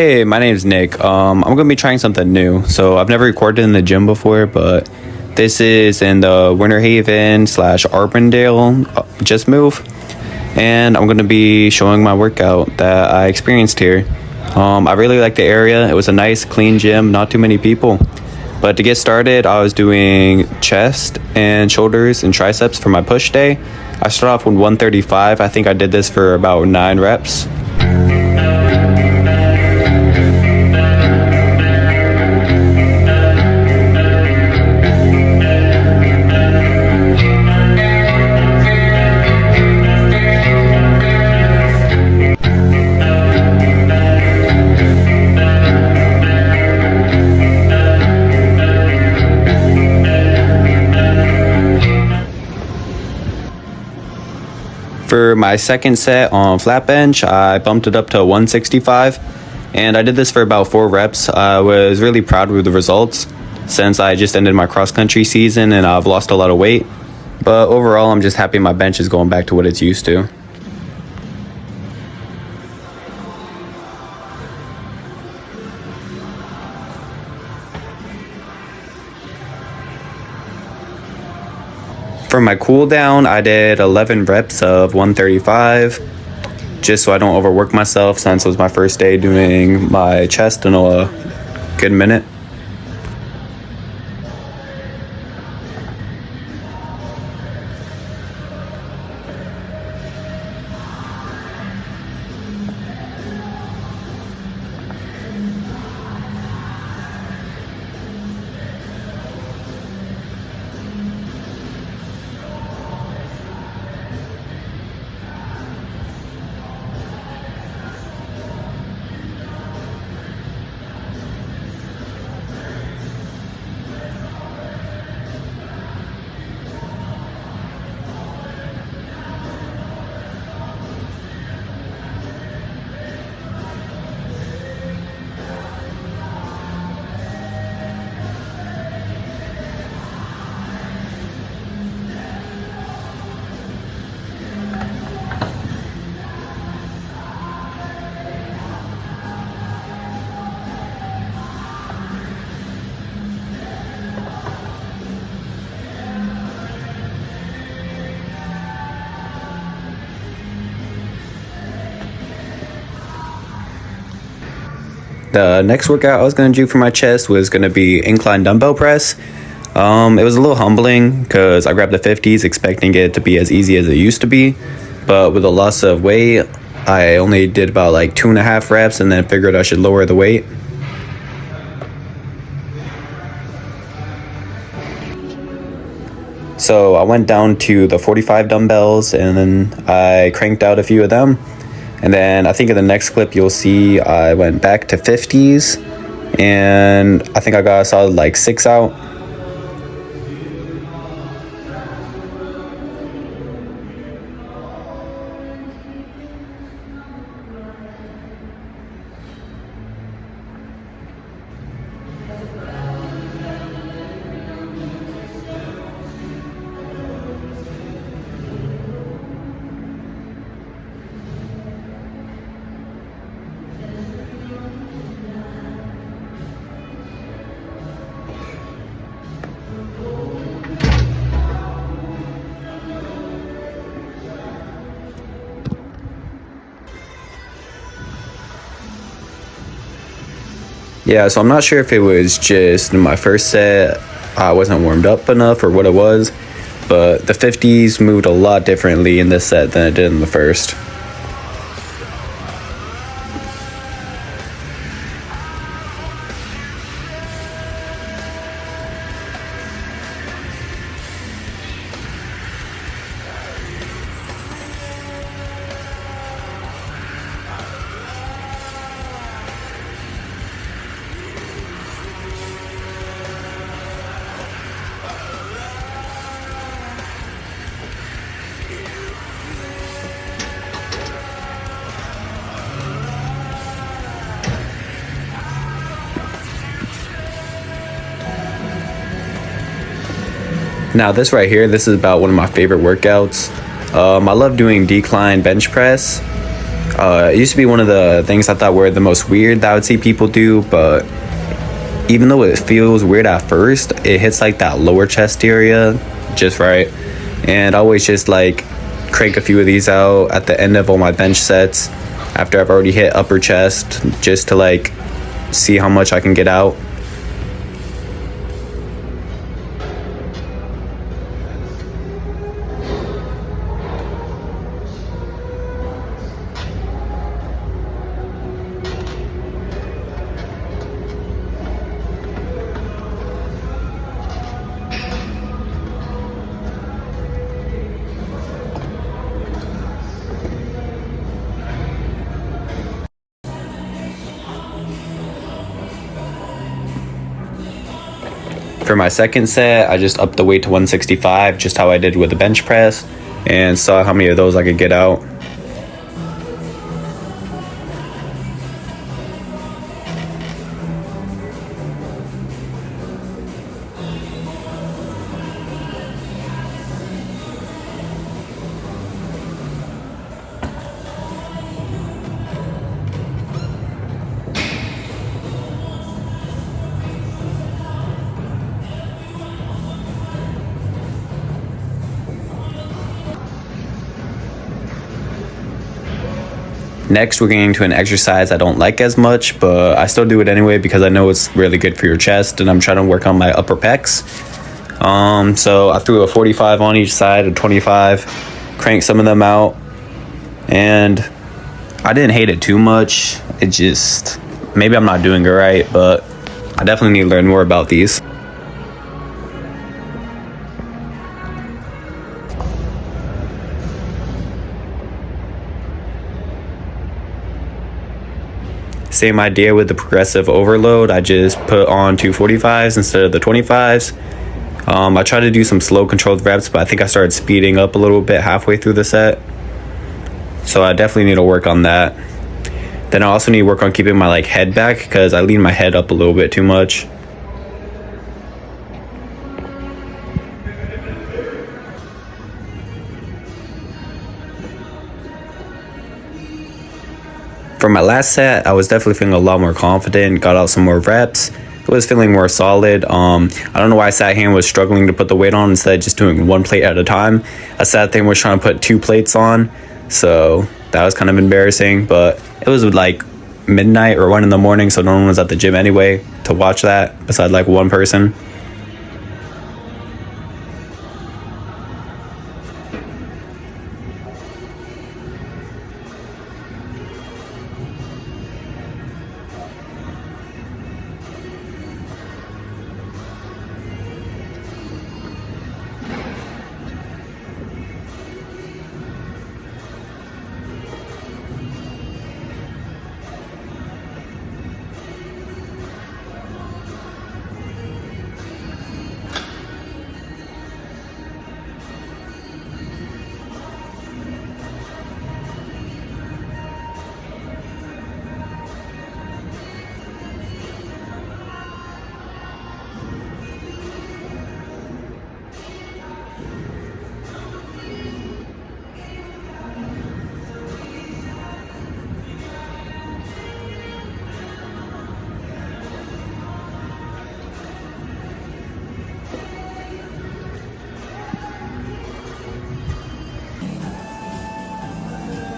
Hey, my name's Nick. I'm gonna be trying something new. So I've never recorded in the gym before, but this is in the Winter Haven / Arbondale just move, and I'm gonna be showing my workout that I experienced here. I really like the area. It was a nice, clean gym, not too many people. But to get started, I was doing chest and shoulders and triceps for my push day. I started off with 135. I think I did this for about 9 reps. For my second set on flat bench, I bumped it up to 165, and I did this for about 4 reps. I was really proud with the results since I just ended my cross-country season and I've lost a lot of weight. But overall, I'm just happy my bench is going back to what it's used to. For my cool down, I did 11 reps of 135, just so I don't overwork myself since it was my first day doing my chest in a good minute. The next workout I was going to do for my chest was going to be incline dumbbell press. It was a little humbling because I grabbed the 50s expecting it to be as easy as it used to be. But with the loss of weight, I only did about like 2.5 reps and then figured I should lower the weight. So I went down to the 45 dumbbells and then I cranked out a few of them. And then I think in the next clip you'll see I went back to 50s and I think I got a solid like 6 out. Yeah, so I'm not sure if it was just in my first set I wasn't warmed up enough or what it was, but the 50s moved a lot differently in this set than it did in the first. Now this right here, this is about one of my favorite workouts. I love doing decline bench press. It used to be one of the things I thought were the most weird that I would see people do, but even though it feels weird at first, it hits like that lower chest area just right. And I always just like crank a few of these out at the end of all my bench sets after I've already hit upper chest, just to like see how much I can get out. For my second set, I just upped the weight to 165, just how I did with the bench press, and saw how many of those I could get out. Next, we're getting to an exercise I don't like as much, but I still do it anyway because I know it's really good for your chest, and I'm trying to work on my upper pecs. So I threw a 45 on each side, a 25, cranked some of them out, and I didn't hate it too much. It just, maybe I'm not doing it right, but I definitely need to learn more about these. Same idea with the progressive overload. I just put on 245s instead of the 25s. I tried to do some slow controlled reps, but I think I started speeding up a little bit halfway through the set. So I definitely need to work on that. Then I also need to work on keeping my head back, because I lean my head up a little bit too much. For my last set, I was definitely feeling a lot more confident, got out some more reps. It was feeling more solid. I don't know why I sat here and was struggling to put the weight on instead of just doing one plate at a time. A sad thing was trying to put 2 plates on, so that was kind of embarrassing, but it was like midnight or 1 in the morning, so no one was at the gym anyway to watch that besides like one person.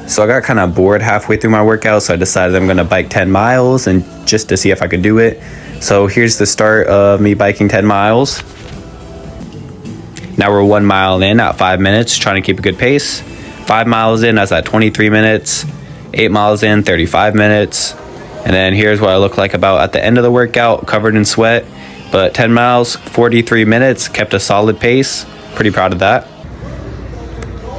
So I got kind of bored halfway through my workout, so I decided I'm going to bike 10 miles and just to see if I could do it. So here's the start of me biking 10 miles. Now we're 1 mile in at 5 minutes, trying to keep a good pace. 5 miles in, that's at 23 minutes. 8 miles in, 35 minutes. And then here's what I look like about at the end of the workout, covered in sweat. But 10 miles, 43 minutes, kept a solid pace. Pretty proud of that.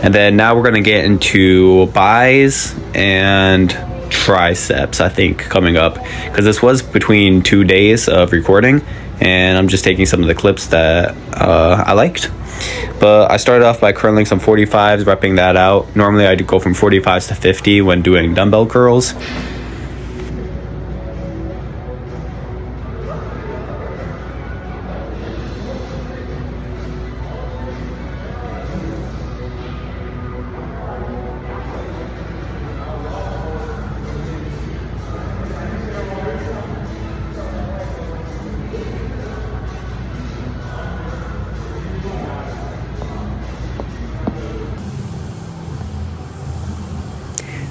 And then now we're going to get into buys and triceps, I think, coming up. Because this was between 2 days of recording, and I'm just taking some of the clips that I liked. But I started off by curling some 45s, repping that out. Normally I do go from 45s to 50 when doing dumbbell curls.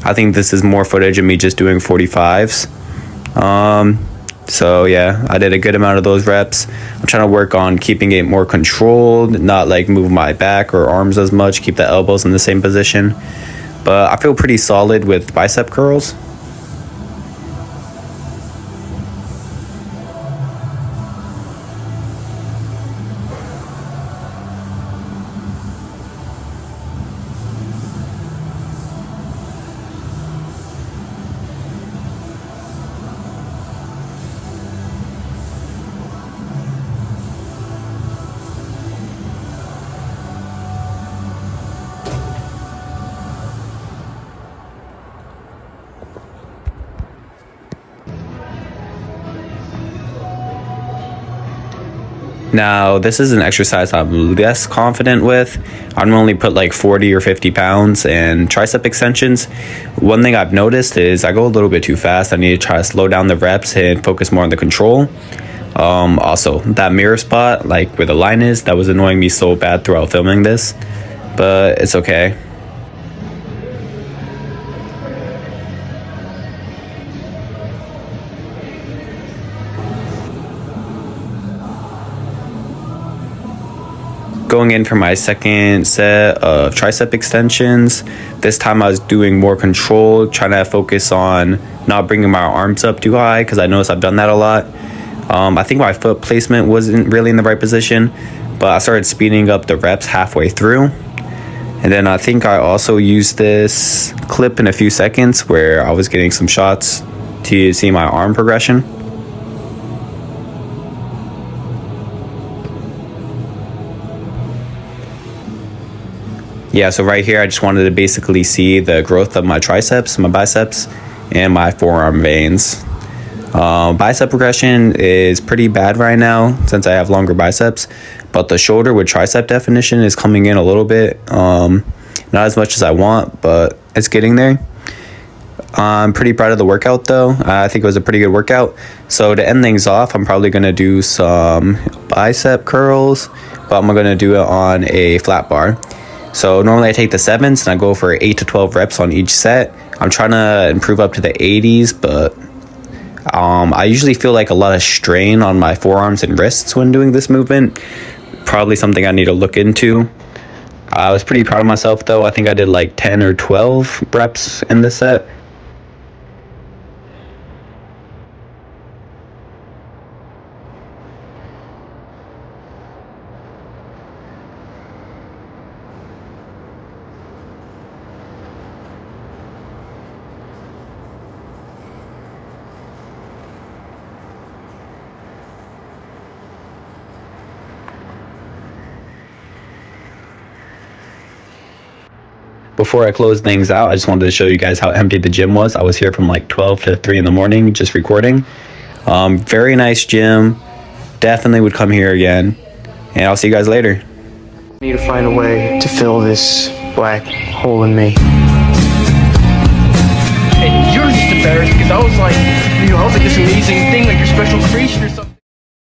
I think this is more footage of me just doing 45s. So yeah, I did a good amount of those reps. I'm trying to work on keeping it more controlled, not like move my back or arms as much, keep the elbows in the same position. But I feel pretty solid with bicep curls. Now, this is an exercise I'm less confident with. I normally put like 40 or 50 pounds and tricep extensions. One thing I've noticed is I go a little bit too fast. I need to try to slow down the reps and focus more on the control. Also, that mirror spot, like where the line is, that was annoying me so bad throughout filming this, but it's okay. Going in for my second set of tricep extensions. This time I was doing more control, trying to focus on not bringing my arms up too high because I noticed I've done that a lot. I think my foot placement wasn't really in the right position, but I started speeding up the reps halfway through. And then I think I also used this clip in a few seconds where I was getting some shots to see my arm progression. Yeah, so right here, I just wanted to basically see the growth of my triceps, my biceps, and my forearm veins. Bicep progression is pretty bad right now since I have longer biceps, but the shoulder with tricep definition is coming in a little bit. Not as much as I want, but it's getting there. I'm pretty proud of the workout though. I think it was a pretty good workout. So to end things off, I'm probably going to do some bicep curls, but I'm going to do it on a flat bar. So normally I take the 7s and I go for 8 to 12 reps on each set. I'm trying to improve up to the 80s, but I usually feel like a lot of strain on my forearms and wrists when doing this movement. Probably something I need to look into. I was pretty proud of myself though. I think I did like 10 or 12 reps in this set. Before I close things out, I just wanted to show you guys how empty the gym was. I was here from like 12 to 3 in the morning just recording. Very nice gym. Definitely would come here again. And I'll see you guys later. I need to find a way to fill this black hole in me. And you're just embarrassed because I was like this amazing thing, like your special creation or something.